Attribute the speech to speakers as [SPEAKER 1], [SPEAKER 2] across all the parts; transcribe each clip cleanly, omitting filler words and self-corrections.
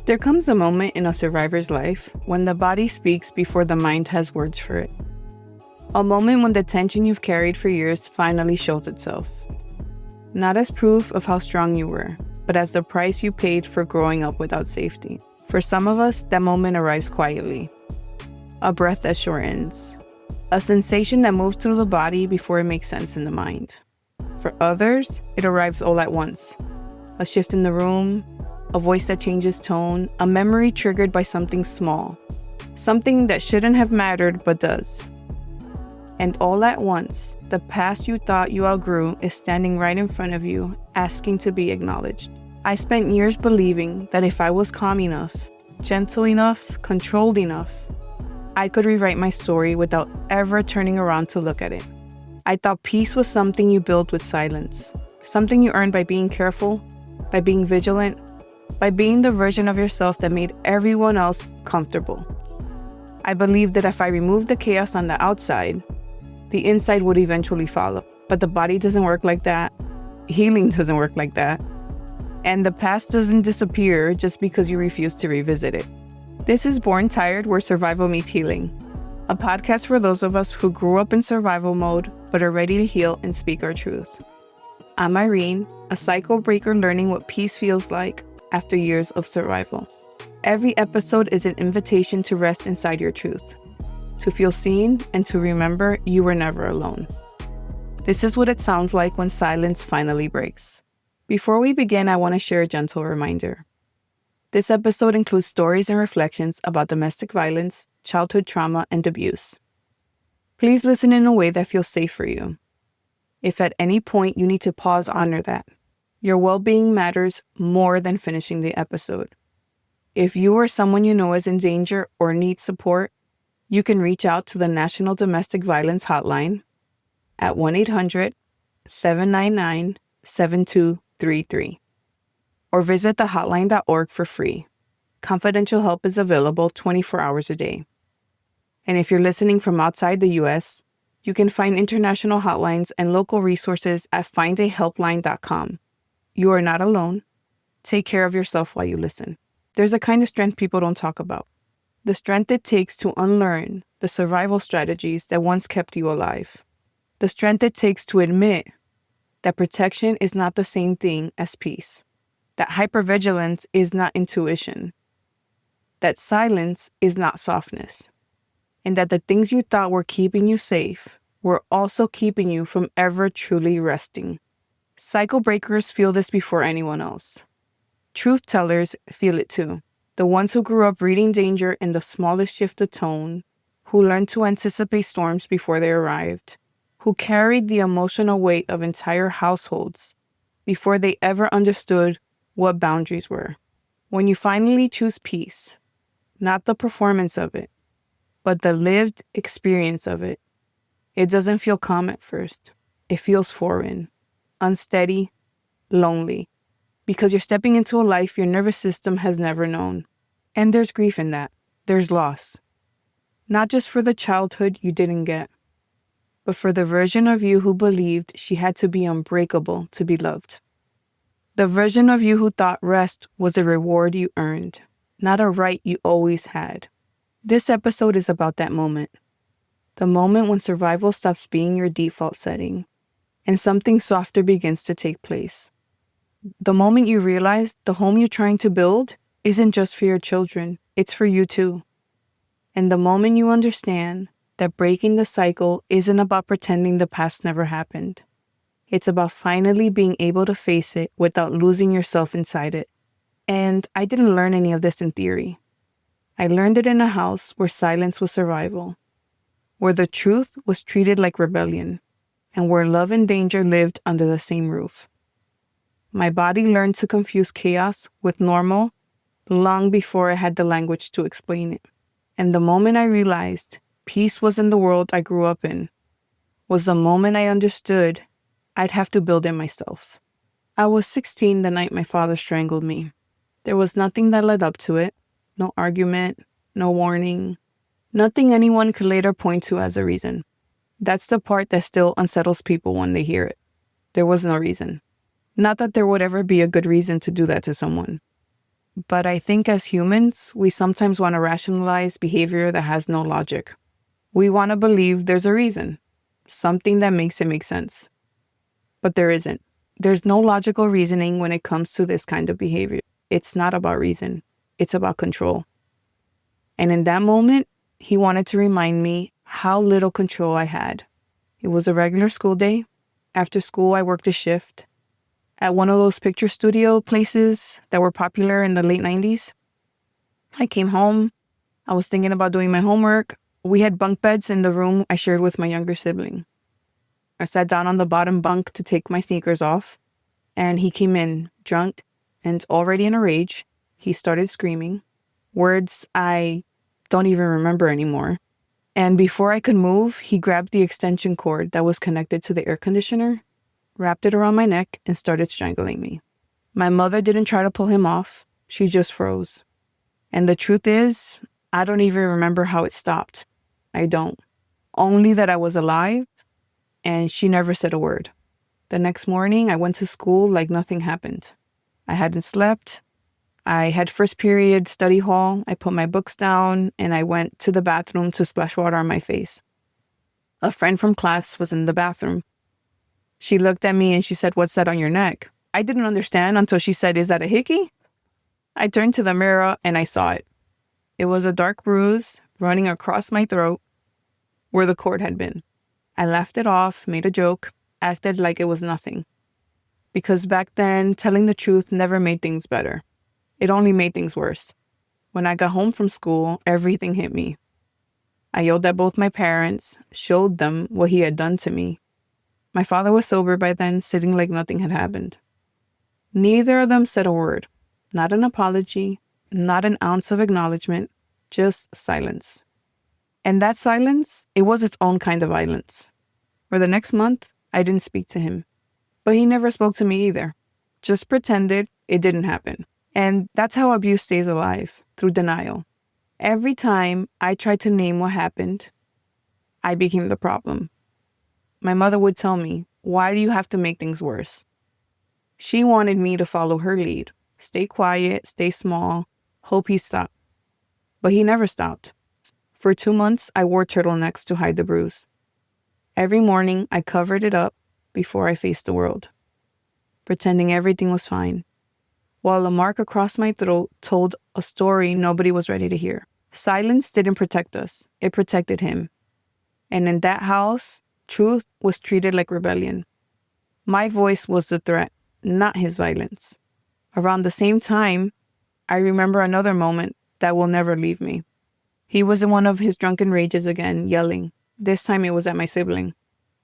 [SPEAKER 1] There comes a moment in a survivor's life when the body speaks before the mind has words for it. A moment when the tension you've carried for years finally shows itself. Not as proof of how strong you were, but as the price you paid for growing up without safety. For some of us, that moment arrives quietly. A breath that shortens. A sensation that moves through the body before it makes sense in the mind. For others, it arrives all at once. A shift in the room, a voice that changes tone, a memory triggered by something small. Something that shouldn't have mattered but does. And all at once, the past you thought you outgrew is standing right in front of you, asking to be acknowledged. I spent years believing that if I was calm enough, gentle enough, controlled enough, I could rewrite my story without ever turning around to look at it. I thought peace was something you built with silence, something you earned by being careful, by being vigilant, by being the version of yourself that made everyone else comfortable. I believed that if I removed the chaos on the outside, the inside would eventually follow. But the body doesn't work like that. Healing doesn't work like that. And the past doesn't disappear just because you refuse to revisit it. This is Born Tired, where survival meets healing. A podcast for those of us who grew up in survival mode but are ready to heal and speak our truth. I'm Irene, a cycle breaker learning what peace feels like after years of survival. Every episode is an invitation to rest inside your truth, to feel seen, and to remember you were never alone. This is what it sounds like when silence finally breaks. Before we begin, I want to share a gentle reminder. This episode includes stories and reflections about domestic violence, childhood trauma, and abuse. Please listen in a way that feels safe for you. If at any point you need to pause, honor that. Your well-being matters more than finishing the episode. If you or someone you know is in danger or needs support, you can reach out to the National Domestic Violence Hotline at 1-800-799-7233 or visit thehotline.org for free. Confidential help is available 24 hours a day. And if you're listening from outside the U.S., you can find international hotlines and local resources at findahelpline.com. You are not alone. Take care of yourself while you listen. There's a kind of strength people don't talk about. The strength it takes to unlearn the survival strategies that once kept you alive. The strength it takes to admit that protection is not the same thing as peace. That hypervigilance is not intuition. That silence is not softness. And that the things you thought were keeping you safe were also keeping you from ever truly resting. Cycle breakers feel this before anyone else. Truth tellers feel it too. The ones who grew up reading danger in the smallest shift of tone, who learned to anticipate storms before they arrived, who carried the emotional weight of entire households before they ever understood what boundaries were. When you finally choose peace, not the performance of it, but the lived experience of it, it doesn't feel calm at first. It feels foreign, unsteady, lonely, because you're stepping into a life your nervous system has never known. And there's grief in that. There's loss. Not just for the childhood you didn't get, but for the version of you who believed she had to be unbreakable to be loved. The version of you who thought rest was a reward you earned, not a right you always had. This episode is about that moment. The moment when survival stops being your default setting and something softer begins to take place. The moment you realize the home you're trying to build isn't just for your children, it's for you too. And the moment you understand that breaking the cycle isn't about pretending the past never happened. It's about finally being able to face it without losing yourself inside it. And I didn't learn any of this in theory. I learned it in a house where silence was survival, where the truth was treated like rebellion, and where love and danger lived under the same roof. My body learned to confuse chaos with normal long before I had the language to explain it. And the moment I realized peace was in the world I grew up in was the moment I understood I'd have to build it myself. I was 16 the night my father strangled me. There was nothing that led up to it, no argument, no warning, nothing anyone could later point to as a reason. That's the part that still unsettles people when they hear it. There was no reason. Not that there would ever be a good reason to do that to someone. But I think as humans, we sometimes want to rationalize behavior that has no logic. We want to believe there's a reason, something that makes it make sense. But there isn't. There's no logical reasoning when it comes to this kind of behavior. It's not about reason. It's about control. And in that moment, he wanted to remind me how little control I had. It was a regular school day. After school, I worked a shift at one of those picture studio places that were popular in the late 90s. I came home. I was thinking about doing my homework. We had bunk beds in the room I shared with my younger sibling. I sat down on the bottom bunk to take my sneakers off, and he came in, drunk and already in a rage. He started screaming, words I don't even remember anymore. And before I could move, he grabbed the extension cord that was connected to the air conditioner, wrapped it around my neck, and started strangling me. My mother didn't try to pull him off. She just froze. And the truth is, I don't even remember how it stopped. I don't. Only that I was alive, and she never said a word. The next morning, I went to school like nothing happened. I hadn't slept. I had first period study hall. I put my books down, and I went to the bathroom to splash water on my face. A friend from class was in the bathroom. She looked at me and she said, "What's that on your neck?" I didn't understand until she said, "Is that a hickey?" I turned to the mirror and I saw it. It was a dark bruise running across my throat where the cord had been. I laughed it off, made a joke, acted like it was nothing. Because back then, telling the truth never made things better. It only made things worse. When I got home from school, everything hit me. I yelled at both my parents, showed them what he had done to me. My father was sober by then, sitting like nothing had happened. Neither of them said a word. Not an apology, not an ounce of acknowledgement, just silence. And that silence, it was its own kind of violence. For the next month, I didn't speak to him. But he never spoke to me either. Just pretended it didn't happen. And that's how abuse stays alive, through denial. Every time I tried to name what happened, I became the problem. My mother would tell me, "Why do you have to make things worse?" She wanted me to follow her lead. Stay quiet, stay small, hope he stopped. But he never stopped. For 2 months, I wore turtlenecks to hide the bruise. Every morning, I covered it up before I faced the world, pretending everything was fine, while a mark across my throat told a story nobody was ready to hear. Silence didn't protect us. It protected him. And in that house, truth was treated like rebellion. My voice was the threat, not his violence. Around the same time, I remember another moment that will never leave me. He was in one of his drunken rages again, yelling. This time it was at my sibling.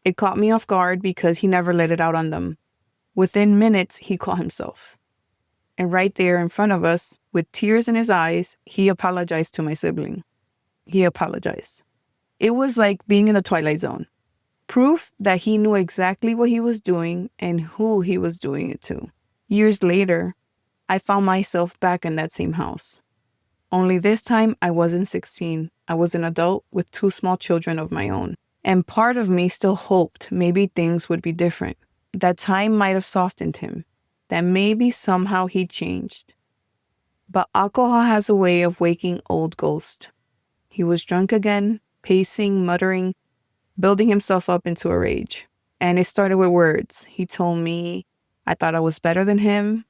[SPEAKER 1] It caught me off guard because he never let it out on them. Within minutes, he caught himself. And right there in front of us, with tears in his eyes, he apologized to my sibling. He apologized. It was like being in the Twilight Zone. Proof that he knew exactly what he was doing and who he was doing it to. Years later, I found myself back in that same house. Only this time, I wasn't 16. I was an adult with 2 small children of my own. And part of me still hoped maybe things would be different. That time might have softened him. That maybe somehow he changed. But alcohol has a way of waking old ghosts. He was drunk again, pacing, muttering, building himself up into a rage. And it started with words. He told me I thought I was better than him,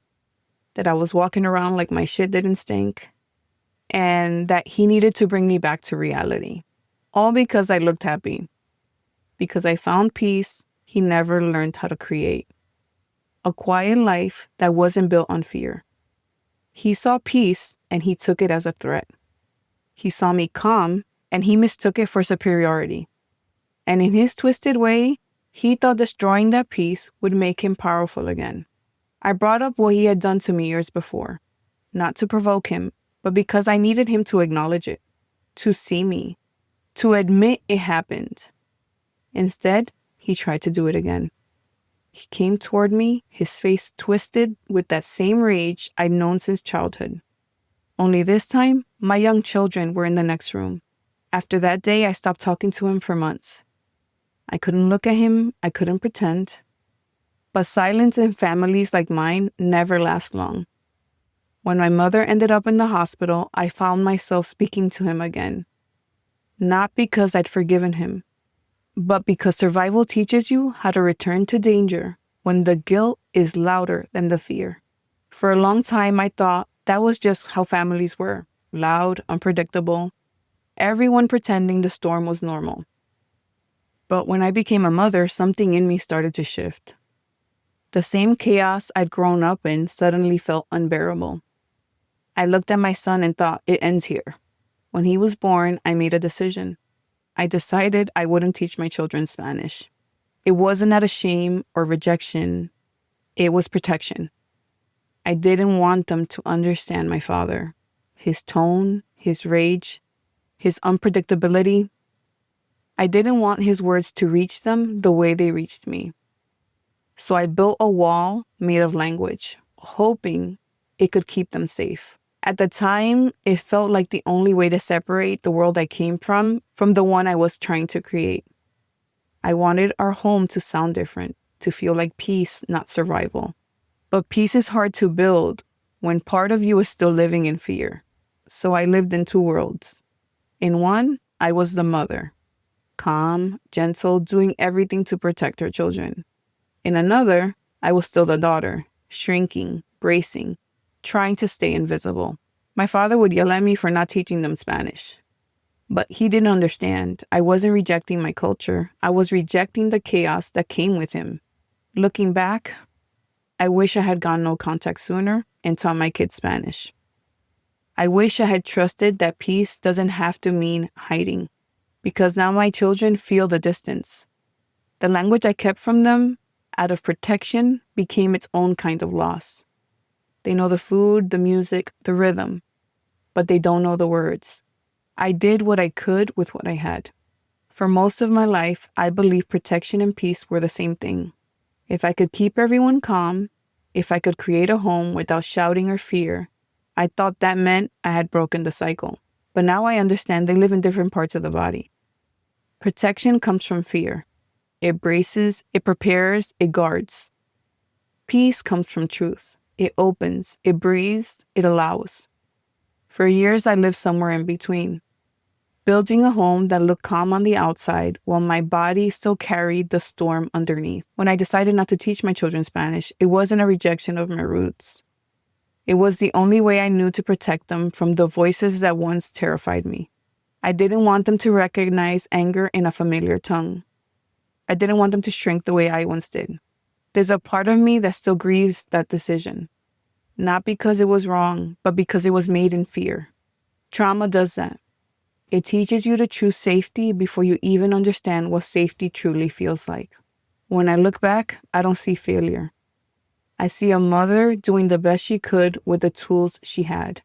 [SPEAKER 1] that I was walking around like my shit didn't stink, and that he needed to bring me back to reality. All because I looked happy. Because I found peace he never learned how to create. A quiet life that wasn't built on fear. He saw peace and he took it as a threat. He saw me calm and he mistook it for superiority. And in his twisted way, he thought destroying that peace would make him powerful again. I brought up what he had done to me years before, not to provoke him, but because I needed him to acknowledge it, to see me, to admit it happened. Instead, he tried to do it again. He came toward me, his face twisted with that same rage I'd known since childhood. Only this time, my young children were in the next room. After that day, I stopped talking to him for months. I couldn't look at him, I couldn't pretend. But silence in families like mine never lasts long. When my mother ended up in the hospital, I found myself speaking to him again. Not because I'd forgiven him, but because survival teaches you how to return to danger when the guilt is louder than the fear. For a long time, I thought that was just how families were, loud, unpredictable, everyone pretending the storm was normal. But when I became a mother, something in me started to shift. The same chaos I'd grown up in suddenly felt unbearable. I looked at my son and thought, it ends here. When he was born, I made a decision. I decided I wouldn't teach my children Spanish. It wasn't out of shame or rejection. It was protection. I didn't want them to understand my father, his tone, his rage, his unpredictability. I didn't want his words to reach them the way they reached me. So I built a wall made of language, hoping it could keep them safe. At the time, it felt like the only way to separate the world I came from the one I was trying to create. I wanted our home to sound different, to feel like peace, not survival. But peace is hard to build when part of you is still living in fear. So I lived in two worlds. In one, I was the mother, calm, gentle, doing everything to protect her children. In another, I was still the daughter, shrinking, bracing, trying to stay invisible. My father would yell at me for not teaching them Spanish. But he didn't understand. I wasn't rejecting my culture. I was rejecting the chaos that came with him. Looking back, I wish I had gone no contact sooner and taught my kids Spanish. I wish I had trusted that peace doesn't have to mean hiding, because now my children feel the distance. The language I kept from them out of protection became its own kind of loss. They know the food, the music, the rhythm, but they don't know the words. I did what I could with what I had. For most of my life, I believed protection and peace were the same thing. If I could keep everyone calm, if I could create a home without shouting or fear, I thought that meant I had broken the cycle. But now I understand they live in different parts of the body. Protection comes from fear. It braces, it prepares, it guards. Peace comes from truth. It opens, it breathes, it allows. For years, I lived somewhere in between, building a home that looked calm on the outside while my body still carried the storm underneath. When I decided not to teach my children Spanish, it wasn't a rejection of my roots. It was the only way I knew to protect them from the voices that once terrified me. I didn't want them to recognize anger in a familiar tongue. I didn't want them to shrink the way I once did. There's a part of me that still grieves that decision. Not because it was wrong, but because it was made in fear. Trauma does that. It teaches you to choose safety before you even understand what safety truly feels like. When I look back, I don't see failure. I see a mother doing the best she could with the tools she had.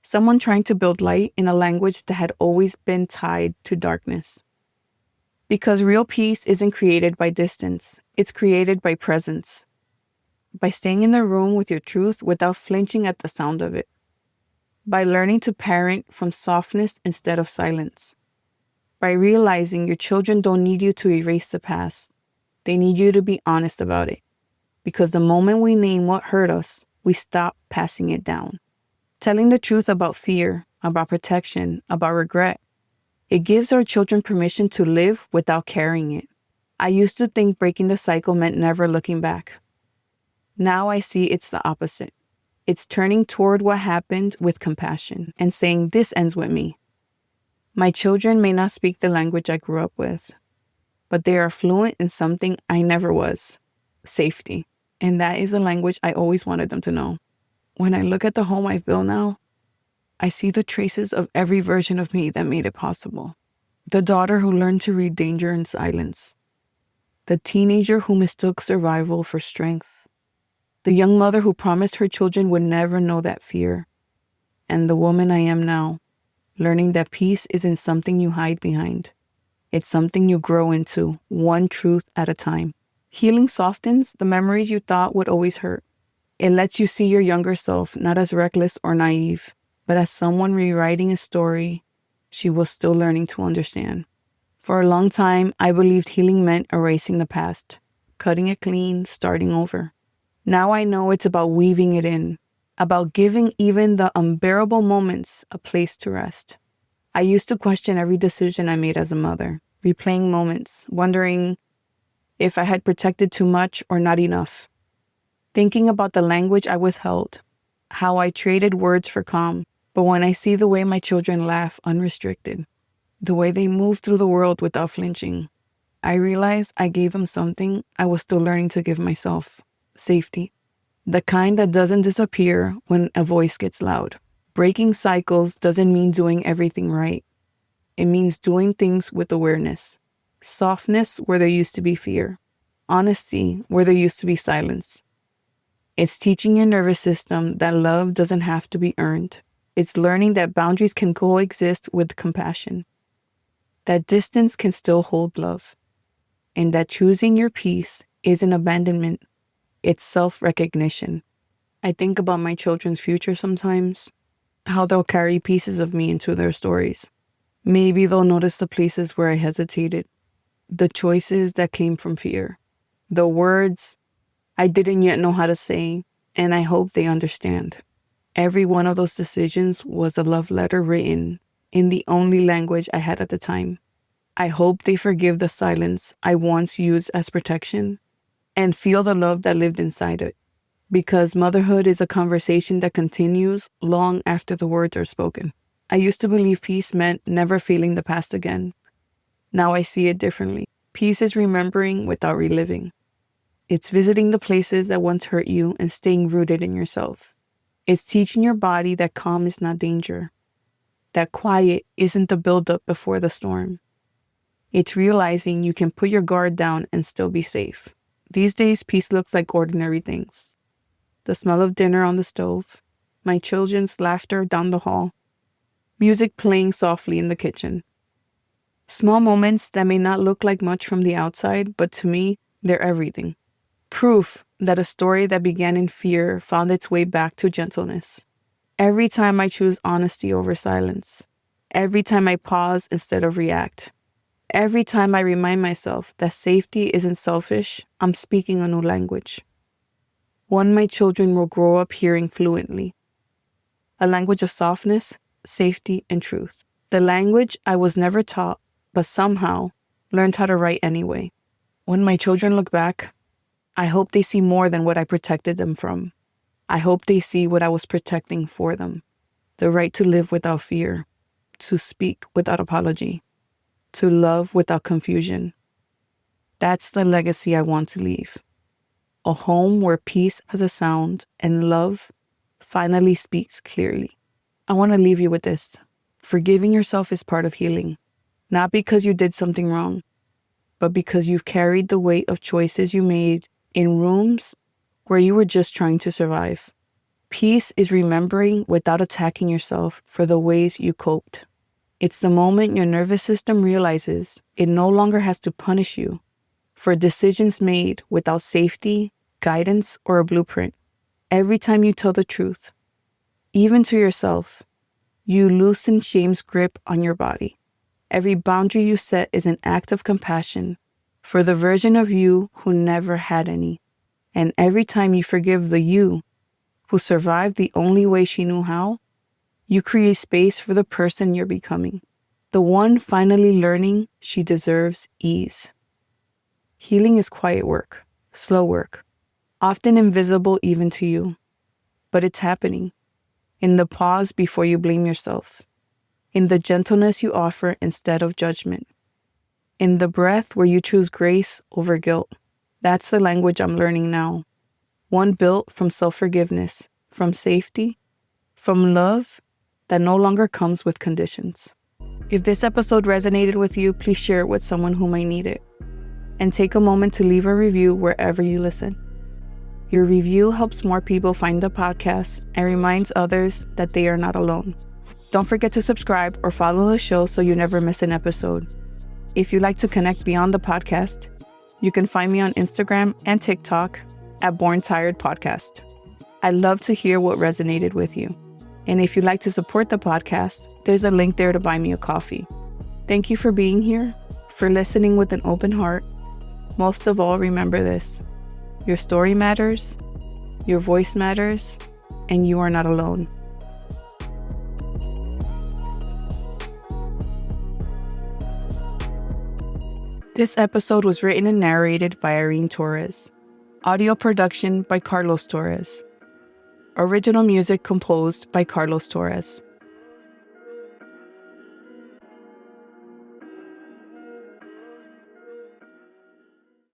[SPEAKER 1] Someone trying to build light in a language that had always been tied to darkness. Because real peace isn't created by distance. It's created by presence. By staying in the room with your truth without flinching at the sound of it. By learning to parent from softness instead of silence. By realizing your children don't need you to erase the past. They need you to be honest about it. Because the moment we name what hurt us, we stop passing it down. Telling the truth about fear, about protection, about regret. It gives our children permission to live without carrying it. I used to think breaking the cycle meant never looking back. Now I see it's the opposite. It's turning toward what happened with compassion and saying, this ends with me. My children may not speak the language I grew up with, but they are fluent in something I never was, safety. And that is a language I always wanted them to know. When I look at the home I've built now, I see the traces of every version of me that made it possible. The daughter who learned to read danger in silence. The teenager who mistook survival for strength. The young mother who promised her children would never know that fear. And the woman I am now, learning that peace isn't something you hide behind. It's something you grow into, one truth at a time. Healing softens the memories you thought would always hurt. It lets you see your younger self not as reckless or naive, but as someone rewriting a story she was still learning to understand. For a long time, I believed healing meant erasing the past, cutting it clean, starting over. Now I know it's about weaving it in, about giving even the unbearable moments a place to rest. I used to question every decision I made as a mother, replaying moments, wondering if I had protected too much or not enough, thinking about the language I withheld, how I traded words for calm. But when I see the way my children laugh unrestricted, the way they move through the world without flinching, I realize I gave them something I was still learning to give myself: safety. The kind that doesn't disappear when a voice gets loud. Breaking cycles doesn't mean doing everything right. It means doing things with awareness. Softness where there used to be fear. Honesty where there used to be silence. It's teaching your nervous system that love doesn't have to be earned. It's learning that boundaries can coexist with compassion. That distance can still hold love. And that choosing your peace isn't abandonment. It's self-recognition. I think about my children's future sometimes, how they'll carry pieces of me into their stories. Maybe they'll notice the places where I hesitated, the choices that came from fear, the words I didn't yet know how to say, and I hope they understand. Every one of those decisions was a love letter written in the only language I had at the time. I hope they forgive the silence I once used as protection and feel the love that lived inside it. Because motherhood is a conversation that continues long after the words are spoken. I used to believe peace meant never feeling the past again. Now I see it differently. Peace is remembering without reliving. It's visiting the places that once hurt you and staying rooted in yourself. It's teaching your body that calm is not danger, that quiet isn't the buildup before the storm. It's realizing you can put your guard down and still be safe. These days, peace looks like ordinary things. The smell of dinner on the stove, my children's laughter down the hall, music playing softly in the kitchen. Small moments that may not look like much from the outside, but to me, they're everything. Proof that a story that began in fear found its way back to gentleness. Every time I choose honesty over silence. Every time I pause instead of react. Every time I remind myself that safety isn't selfish, I'm speaking a new language. One my children will grow up hearing fluently. A language of softness, safety, and truth. The language I was never taught, but somehow learned how to write anyway. When my children look back, I hope they see more than what I protected them from. I hope they see what I was protecting for them. The right to live without fear, to speak without apology, to love without confusion. That's the legacy I want to leave. A home where peace has a sound and love finally speaks clearly. I want to leave you with this. Forgiving yourself is part of healing. Not because you did something wrong, but because you've carried the weight of choices you made in rooms where you were just trying to survive. Peace is remembering without attacking yourself for the ways you coped. It's the moment your nervous system realizes it no longer has to punish you for decisions made without safety, guidance, or a blueprint. Every time you tell the truth, even to yourself, you loosen shame's grip on your body. Every boundary you set is an act of compassion for the version of you who never had any. And every time you forgive the you who survived the only way she knew how, you create space for the person you're becoming, the one finally learning she deserves ease. Healing is quiet work, slow work, often invisible even to you, but it's happening in the pause before you blame yourself, in the gentleness you offer instead of judgment, in the breath where you choose grace over guilt. That's the language I'm learning now, one built from self-forgiveness, from safety, from love that no longer comes with conditions. If this episode resonated with you, please share it with someone who might need it. And take a moment to leave a review wherever you listen. Your review helps more people find the podcast and reminds others that they are not alone. Don't forget to subscribe or follow the show so you never miss an episode. If you'd like to connect beyond the podcast, you can find me on Instagram and TikTok at Born Tired Podcast. I'd love to hear what resonated with you. And if you'd like to support the podcast, there's a link there to buy me a coffee. Thank you for being here, for listening with an open heart. Most of all, remember this. Your story matters, your voice matters, and you are not alone. This episode was written and narrated by Irene Torres. Audio production by Carlos Torres. Original music composed by Carlos Torres.